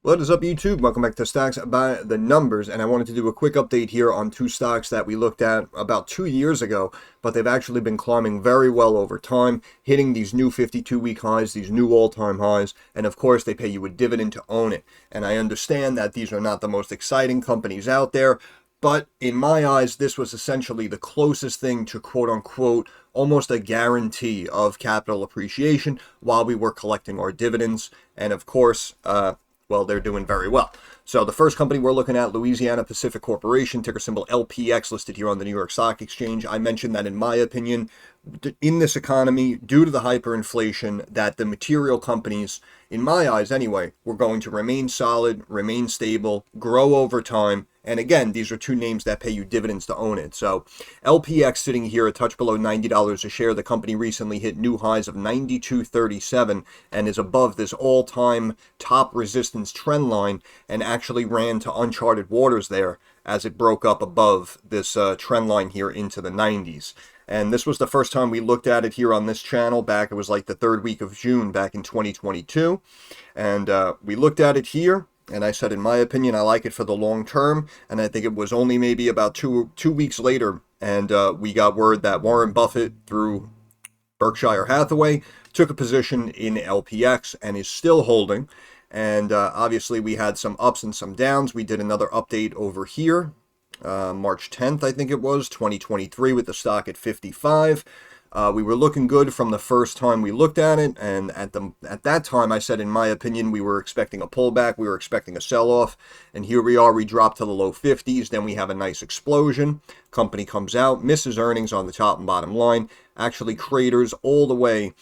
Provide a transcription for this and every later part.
What is up, YouTube? Welcome back to Stocks by the Numbers, and I wanted to do a quick update here on two stocks that we looked at about 2 years ago, but they've actually been climbing very well over time, hitting these new 52-week highs, these new all-time highs, and of course they pay you a dividend to own it. And I understand that these are not the most exciting companies out there, but in my eyes, this was essentially the closest thing to quote-unquote almost a guarantee of capital appreciation while we were collecting our dividends. And of course, well, they're doing very well. So the first company we're looking at, Louisiana Pacific Corporation, ticker symbol LPX, listed here on the New York Stock Exchange. I mentioned that in my opinion, in this economy, due to the hyperinflation, that the material companies, in my eyes anyway, were going to remain solid, remain stable, grow over time. And again, these are two names that pay you dividends to own it. So LPX sitting here a touch below $90 a share. The company recently hit new highs of $92.37 and is above this all-time top resistance trend line and actually ran to uncharted waters there as it broke up above this trend line here into the 90s. And this was the first time we looked at it here on this channel back. It was like the third week of June back in 2022. And we looked at it here. And I said, in my opinion, I like it for the long term. And I think it was only maybe about two weeks later. And we got word that Warren Buffett, through Berkshire Hathaway, took a position in LPX and is still holding. And obviously, we had some ups and some downs. We did another update over here. March 10th, I think it was, 2023, with the stock at 55. We were looking good from the first time we looked at it, and at that time I said, in my opinion, we were expecting a pullback, we were expecting a sell-off, and here we are, we dropped to the low 50s, then we have a nice explosion. Company comes out, misses earnings on the top and bottom line, actually craters all the way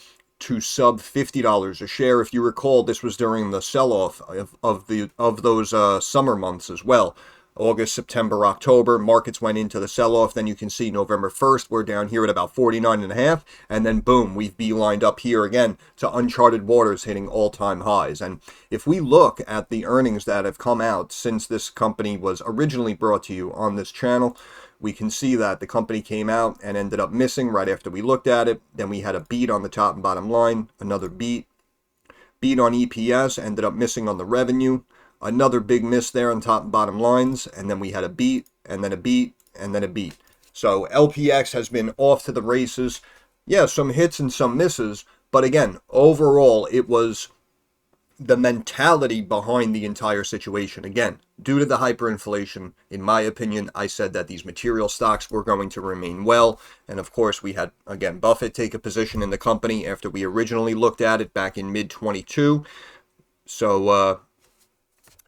to sub $50 a share. If you recall, this was during the sell-off of those summer months as well. August, September, October, markets went into the sell-off. Then you can see November 1st, we're down here at about 49.5. And then boom, we've beelined up here again to uncharted waters, hitting all-time highs. And if we look at the earnings that have come out since this company was originally brought to you on this channel, we can see that the company came out and ended up missing right after we looked at it. Then we had a beat on the top and bottom line, another beat on EPS, ended up missing on the revenue. Another big miss there on top and bottom lines, and then we had a beat, and then a beat, and then a beat. So LPX has been off to the races. Yeah, some hits and some misses, but again, overall, it was the mentality behind the entire situation. Again, due to the hyperinflation, in my opinion, I said that these material stocks were going to remain well, and of course, we had, again, Buffett take a position in the company after we originally looked at it back in mid-22. So,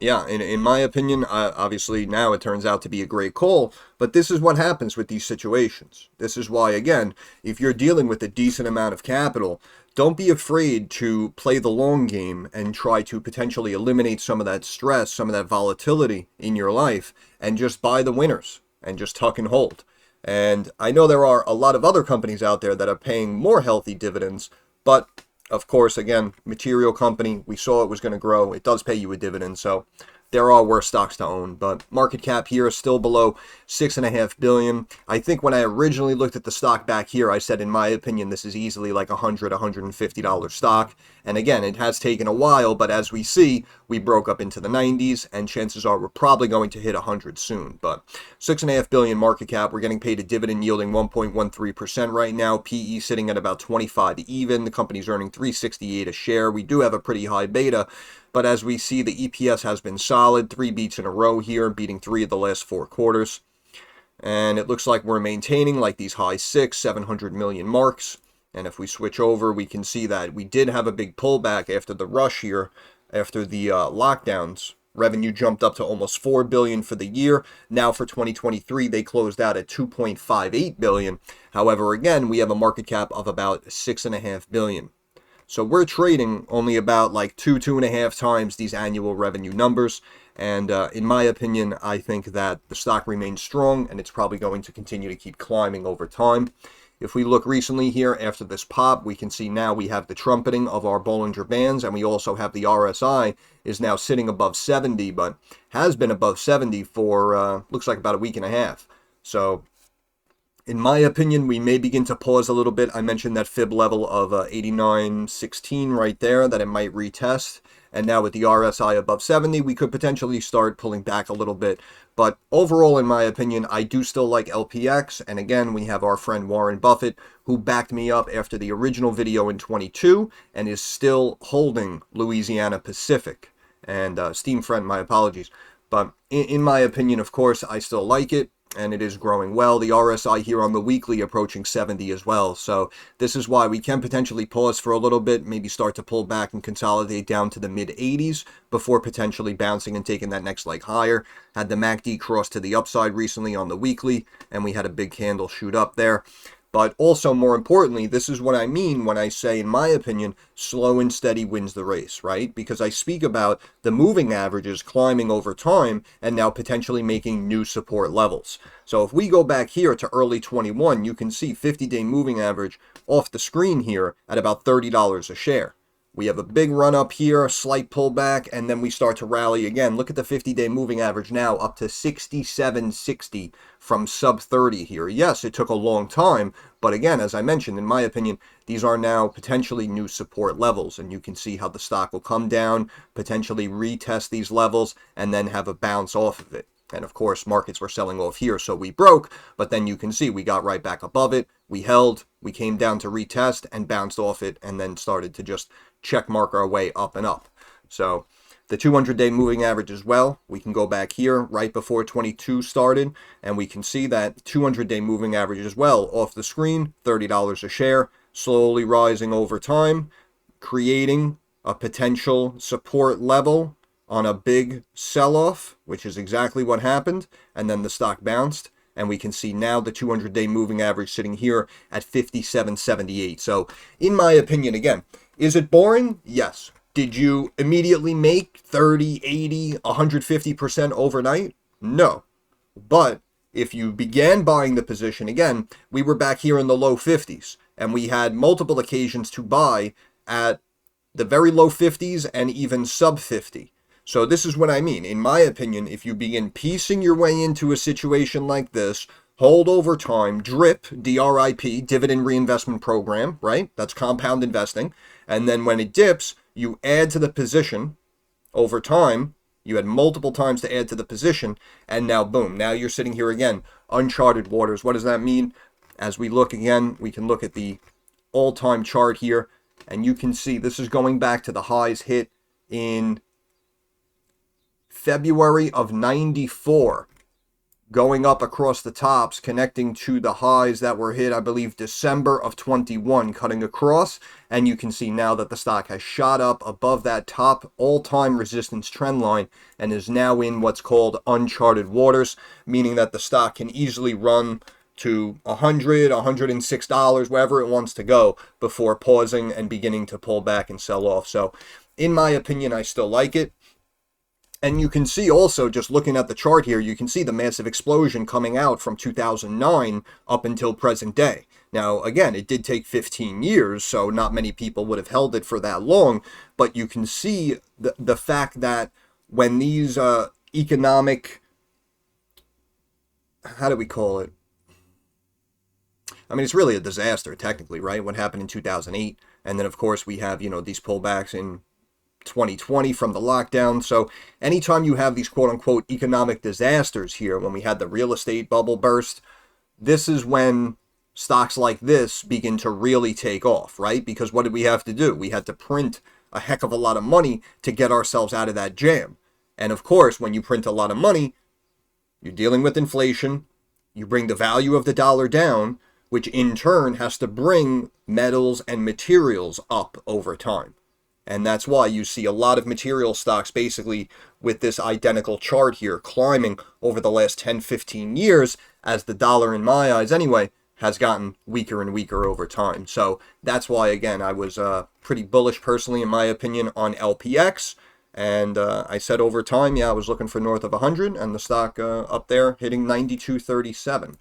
yeah, in my opinion, obviously now it turns out to be a great call, but this is what happens with these situations. This is why, again, if you're dealing with a decent amount of capital, don't be afraid to play the long game and try to potentially eliminate some of that stress, some of that volatility in your life, and just buy the winners and just tuck and hold. And I know there are a lot of other companies out there that are paying more healthy dividends, but of course, again, material company, we saw it was going to grow. It does pay you a dividend, so there are worse stocks to own. But market cap here is still below $6.5 billion. I think when I originally looked at the stock back here, I said, in my opinion, this is easily like $100, $150 stock. And again, it has taken a while, but as we see, we broke up into the 90s, and chances are we're probably going to hit 100 soon. But $6.5 billion market cap, we're getting paid a dividend yielding 1.13% right now. PE sitting at about 25 even. The company's earning $3.68 a share. We do have a pretty high beta, but as we see, the EPS has been solid. 3 beats in a row here, beating 3 of the last 4 quarters. And it looks like we're maintaining like these high 700 million marks. And if we switch over, we can see that we did have a big pullback after the rush here, after the lockdowns. Revenue jumped up to almost $4 billion for the year. Now for 2023, they closed out at $2.58 billion. However, again, we have a market cap of about $6.5 billion. So we're trading only about like 2.5 times these annual revenue numbers. And in my opinion, I think that the stock remains strong and it's probably going to continue to keep climbing over time. If we look recently here after this pop, we can see now we have the trumpeting of our Bollinger Bands, and we also have the RSI is now sitting above 70, but has been above 70 for looks like about a week and a half. So in my opinion, we may begin to pause a little bit. I mentioned that fib level of 89.16 right there, that it might retest. and now with the RSI above 70, we could potentially start pulling back a little bit. But overall, in my opinion, I do still like LPX. And again, we have our friend Warren Buffett, who backed me up after the original video in 22 and is still holding Louisiana Pacific. And Steam Friend, my apologies. But in my opinion, of course, I still like it, and it is growing well. The RSI here on the weekly approaching 70 as well. So this is why we can potentially pause for a little bit, maybe start to pull back and consolidate down to the mid 80s before potentially bouncing and taking that next leg higher. Had the MACD cross to the upside recently on the weekly, and we had a big candle shoot up there. But also, more importantly, this is what I mean when I say, in my opinion, slow and steady wins the race, right? Because I speak about the moving averages climbing over time and now potentially making new support levels. So if we go back here to early 21, you can see 50-day moving average off the screen here at about $30 a share. We have a big run up here, a slight pullback, and then we start to rally again. Look at the 50-day moving average now up to 67.60 from sub 30 here. Yes, it took a long time, but again, as I mentioned, in my opinion, these are now potentially new support levels, and you can see how the stock will come down, potentially retest these levels, and then have a bounce off of it. And of course, markets were selling off here, so we broke, but then you can see we got right back above it. We held, we came down to retest and bounced off it, and then started to just check mark our way up and up. So the 200-day moving average as well, we can go back here right before 22 started, and we can see that 200-day moving average as well off the screen, $30 a share, slowly rising over time, creating a potential support level on a big sell-off, which is exactly what happened, and then the stock bounced, and we can see now the 200-day moving average sitting here at 57.78. So in my opinion, again, is it boring? Yes. Did you immediately make 30, 80, 150% overnight? No. But if you began buying the position, again, we were back here in the low 50s, and we had multiple occasions to buy at the very low 50s and even sub 50. So this is what I mean. In my opinion, if you begin piecing your way into a situation like this, hold over time, DRIP, D-R-I-P, dividend reinvestment program, right? That's compound investing. And then when it dips, you add to the position over time. You had multiple times to add to the position, and now boom, now you're sitting here again, uncharted waters. What does that mean? As we look again, we can look at the all-time chart here, and you can see this is going back to the highs hit in February of 94, going up across the tops, connecting to the highs that were hit, I believe, December of 21, cutting across, and you can see now that the stock has shot up above that top all-time resistance trend line and is now in what's called uncharted waters, meaning that the stock can easily run to $100, $106, wherever it wants to go before pausing and beginning to pull back and sell off. So in my opinion, I still like it. And you can see also, just looking at the chart here, you can see the massive explosion coming out from 2009 up until present day. Now, again, it did take 15 years, so not many people would have held it for that long, but you can see the fact that when these economic, how do we call it? I mean, it's really a disaster, technically, right? What happened in 2008, and then, of course, we have, these pullbacks in 2020 from the lockdown. So anytime you have these quote-unquote economic disasters here, when we had the real estate bubble burst, this is when stocks like this begin to really take off, right? Because what did we have to do? We had to print a heck of a lot of money to get ourselves out of that jam. And of course, when you print a lot of money, you're dealing with inflation, you bring the value of the dollar down, which in turn has to bring metals and materials up over time. And that's why you see a lot of material stocks basically with this identical chart here climbing over the last 10, 15 years as the dollar, in my eyes anyway, has gotten weaker and weaker over time. So that's why, again, I was pretty bullish personally, in my opinion, on LPX. And I said over time, yeah, I was looking for north of 100, and the stock up there hitting 92.37.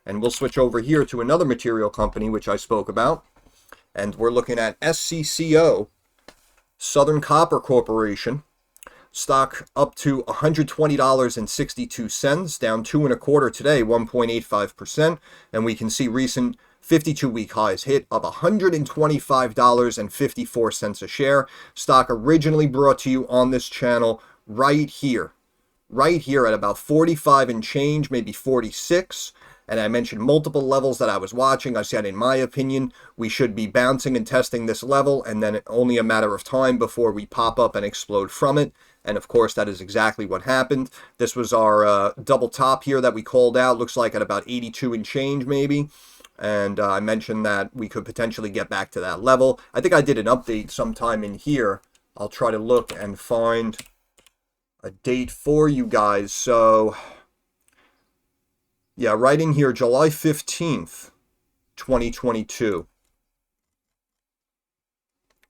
And we'll switch over here to another material company, which I spoke about. And we're looking at SCCO, Southern Copper Corporation, stock up to $120.62, down 2.25 today, 1.85%, and we can see recent 52-week highs hit of $125.54 a share. Stock originally brought to you on this channel right here at about 45 and change, maybe 46. And I mentioned multiple levels that I was watching. I said, in my opinion, we should be bouncing and testing this level, and then only a matter of time before we pop up and explode from it. And of course, that is exactly what happened. This was our double top here that we called out. Looks like at about 82 and change, maybe. And I mentioned that we could potentially get back to that level. I think I did an update sometime in here. I'll try to look and find a date for you guys. So yeah, right in here, July 15th, 2022.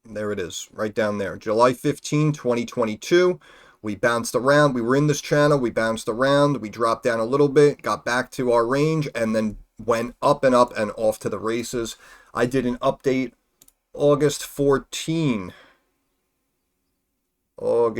There it is, right down there. July 15, 2022. We bounced around. We were in this channel. We bounced around. We dropped down a little bit, got back to our range, and then went up and off to the races. I did an update August 14 of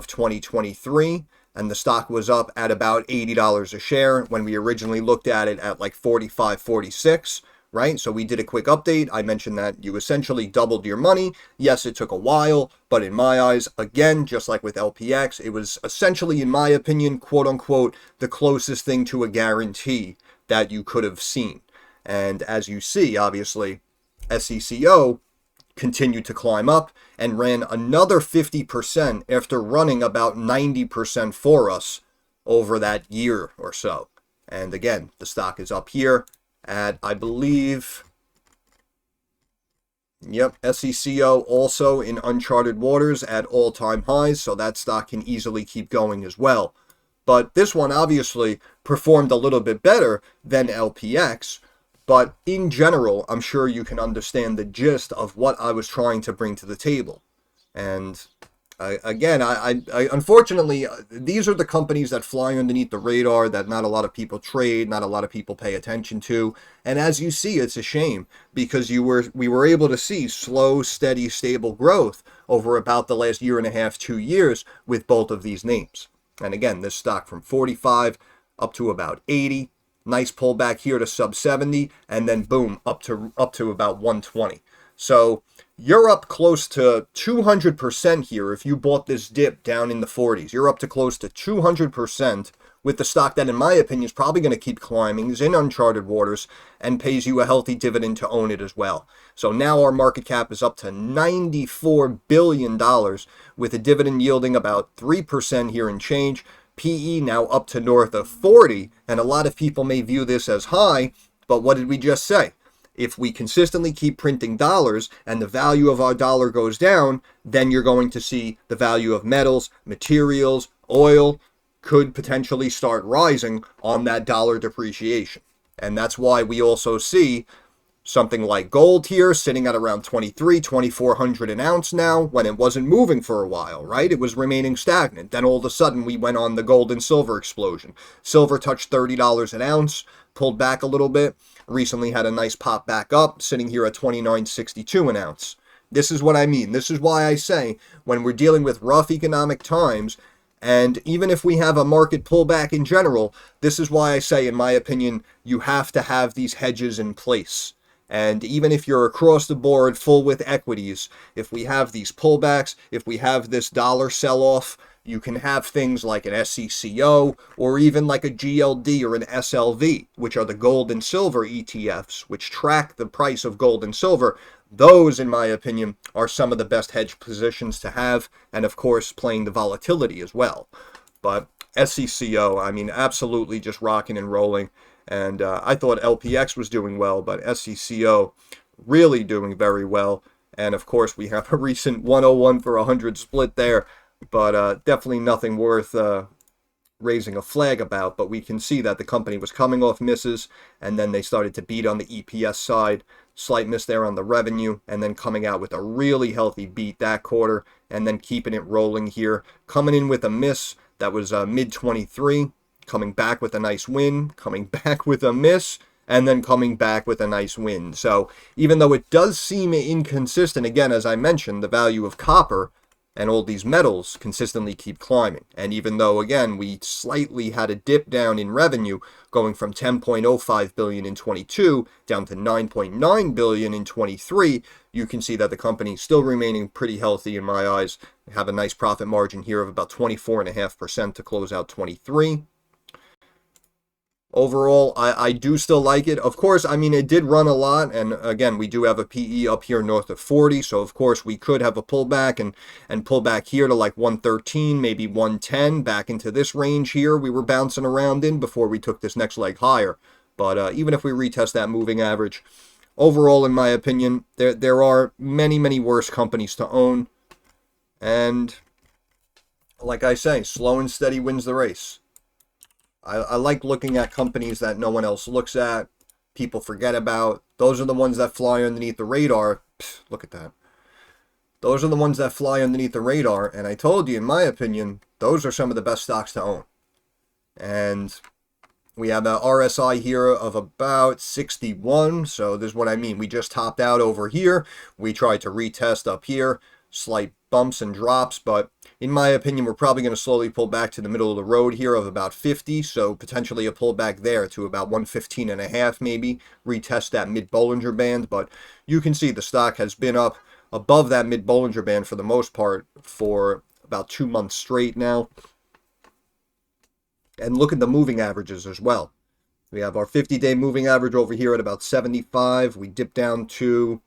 2023. And the stock was up at about $80 a share when we originally looked at it at like 45, 46, right? So we did a quick update. I mentioned that you essentially doubled your money. Yes, it took a while, but in my eyes, again, just like with LPX, it was essentially, in my opinion, quote unquote, the closest thing to a guarantee that you could have seen. And as you see, obviously, SCCO continued to climb up and ran another 50% after running about 90% for us over that year or so. And again, the stock is up here at, I believe, yep, SCCO also in uncharted waters at all-time highs, so that stock can easily keep going as well. But this one obviously performed a little bit better than LPX. But in general, I'm sure you can understand the gist of what I was trying to bring to the table. And again, I unfortunately, these are the companies that fly underneath the radar, that not a lot of people trade, not a lot of people pay attention to. And as you see, it's a shame, because we were able to see slow, steady, stable growth over about the last year and a half, 2 years with both of these names. And again, this stock from 45 up to about 80. Nice pullback here to sub 70, and then boom, up to about 120. So you're up close to 200% here if you bought this dip down in the 40s. You're up to close to 200% with the stock that, in my opinion, is probably going to keep climbing, is in uncharted waters, and pays you a healthy dividend to own it as well. So now our market cap is up to $94 billion, with a dividend yielding about 3% here in change. PE now up to north of 40, and a lot of people may view this as high, but what did we just say? If we consistently keep printing dollars and the value of our dollar goes down, then you're going to see the value of metals, materials, oil could potentially start rising on that dollar depreciation. And that's why we also see something like gold here sitting at around 2,400 an ounce now, when it wasn't moving for a while, right? It was remaining stagnant. Then all of a sudden we went on the gold and silver explosion. Silver touched $30 an ounce, pulled back a little bit, recently had a nice pop back up, sitting here at $29.62 an ounce. This is what I mean. This is why I say, when we're dealing with rough economic times, and even if we have a market pullback in general, this is why I say, in my opinion, you have to have these hedges in place. And even if you're across the board full with equities, if we have these pullbacks, if we have this dollar sell-off, you can have things like an SCCO or even like a GLD or an SLV, which are the gold and silver ETFs, which track the price of gold and silver. Those, in my opinion, are some of the best hedge positions to have, and of course playing the volatility as well. But SCCO, I mean, absolutely just rocking and rolling. And I thought LPX was doing well, but SCCO really doing very well. And of course, we have a recent 101 for 100 split there, but definitely nothing worth raising a flag about. But we can see that the company was coming off misses, and then they started to beat on the EPS side. Slight miss there on the revenue, and then coming out with a really healthy beat that quarter, and then keeping it rolling here. Coming in with a miss that was mid-23. Coming back with a nice win, coming back with a miss, and then coming back with a nice win. So even though it does seem inconsistent, again, as I mentioned, the value of copper and all these metals consistently keep climbing. And even though, again, we slightly had a dip down in revenue, going from 10.05 billion in 22 down to 9.9 billion in 23, you can see that the company is still remaining pretty healthy in my eyes. We have a nice profit margin here of about 24.5% to close out 23. Overall, I do still like it. Of course, I mean, it did run a lot, and again, we do have a PE up here north of 40, so of course we could have a pullback and pull back here to like 113, maybe 110, back into this range here we were bouncing around in before we took this next leg higher. But even if we retest that moving average, overall, in my opinion, there are many worse companies to own, and like I say, slow and steady wins the race. I like looking at companies that no one else looks at, people forget about. Those are the ones that fly underneath the radar. Pfft, look at that. Those are the ones that fly underneath the radar, and I told you, in my opinion, those are some of the best stocks to own. And we have an RSI here of about 61, so this is what I mean. We just topped out over here. We tried to retest up here, slight bumps and drops, but in my opinion, we're probably going to slowly pull back to the middle of the road here of about 50, so potentially a pullback there to about 115.5 maybe, retest that mid-Bollinger Band, but you can see the stock has been up above that mid-Bollinger Band for the most part for about 2 months straight now. And look at the moving averages as well. We have our 50-day moving average over here at about 75. We dip down to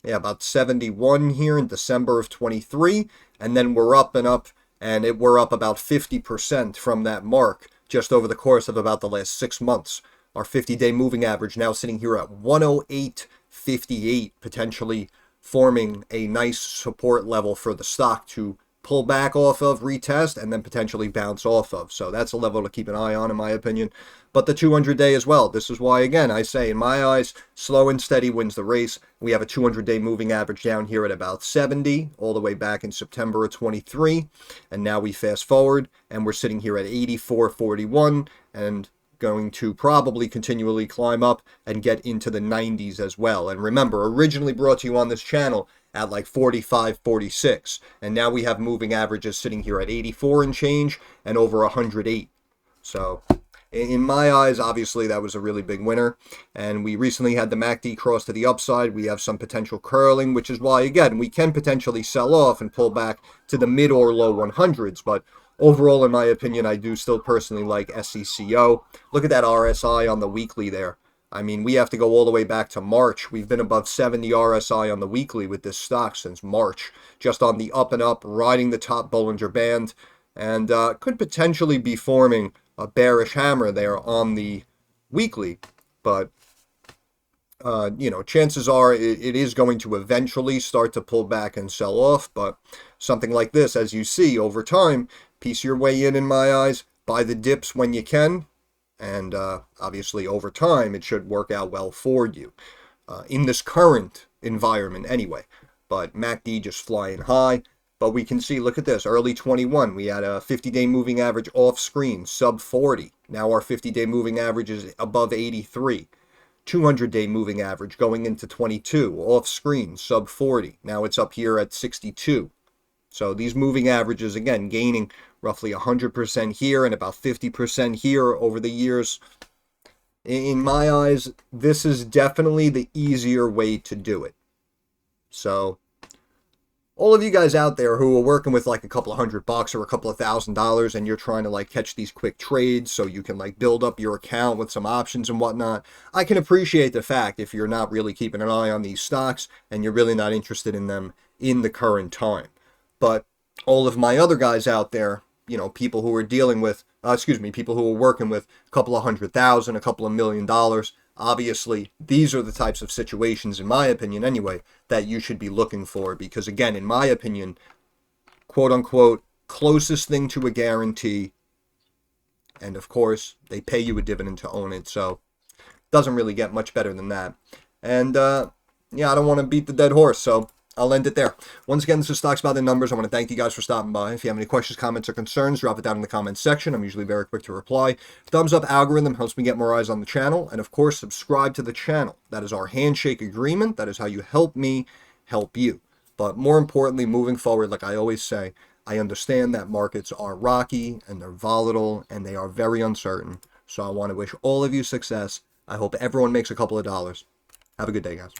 about 71 here in December of 23, and then we're up and up, and we're up about 50% from that mark just over the course of about the last 6 months. Our 50-day moving average now sitting here at 108.58, potentially forming a nice support level for the stock to pull back off of, retest, and then potentially bounce off of. So that's a level to keep an eye on, in my opinion. But the 200-day as well. This is why, again, I say, in my eyes, slow and steady wins the race. We have a 200-day moving average down here at about 70, all the way back in September of 23. And now we fast forward, and we're sitting here at 84.41, and going to probably continually climb up and get into the 90s as well. And remember, originally brought to you on this channel at like 45, 46. And now we have moving averages sitting here at 84 and change and over 108. So in my eyes, obviously, that was a really big winner. And we recently had the MACD cross to the upside. We have some potential curling, which is why, again, we can potentially sell off and pull back to the mid or low 100s. But overall, in my opinion, I do still personally like SCCO. Look at that RSI on the weekly there. I mean, we have to go all the way back to March. We've been above 70 RSI on the weekly with this stock since March. Just on the up and up, riding the top Bollinger Band. And could potentially be forming a bearish hammer there on the weekly. But, chances are it is going to eventually start to pull back and sell off. But something like this, as you see, over time, piece your way in my eyes. Buy the dips when you can. And obviously, over time, it should work out well for you in this current environment anyway. But MACD just flying high. But we can see, look at this, early 21, we had a 50-day moving average off screen, sub 40. Now our 50-day moving average is above 83. 200-day moving average going into 22, off screen, sub 40. Now it's up here at 62. So these moving averages, again, gaining roughly 100% here and about 50% here over the years. In my eyes, this is definitely the easier way to do it. So all of you guys out there who are working with like a couple of $100 or a couple of $1,000 and you're trying to like catch these quick trades so you can like build up your account with some options and whatnot, I can appreciate the fact if you're not really keeping an eye on these stocks and you're really not interested in them in the current time. But all of my other guys out there, people who are dealing with, people who are working with a couple of $100,000, a couple of $1 million, obviously, these are the types of situations, in my opinion anyway, that you should be looking for. Because again, in my opinion, quote unquote, closest thing to a guarantee. And of course, they pay you a dividend to own it. So it doesn't really get much better than that. And I don't want to beat the dead horse. So I'll end it there. Once again, this is Stocks by the Numbers. I want to thank you guys for stopping by. If you have any questions, comments, or concerns, drop it down in the comments section. I'm usually very quick to reply. Thumbs up algorithm helps me get more eyes on the channel. And of course, subscribe to the channel. That is our handshake agreement. That is how you help me help you. But more importantly, moving forward, like I always say, I understand that markets are rocky and they're volatile and they are very uncertain. So I want to wish all of you success. I hope everyone makes a couple of dollars. Have a good day, guys.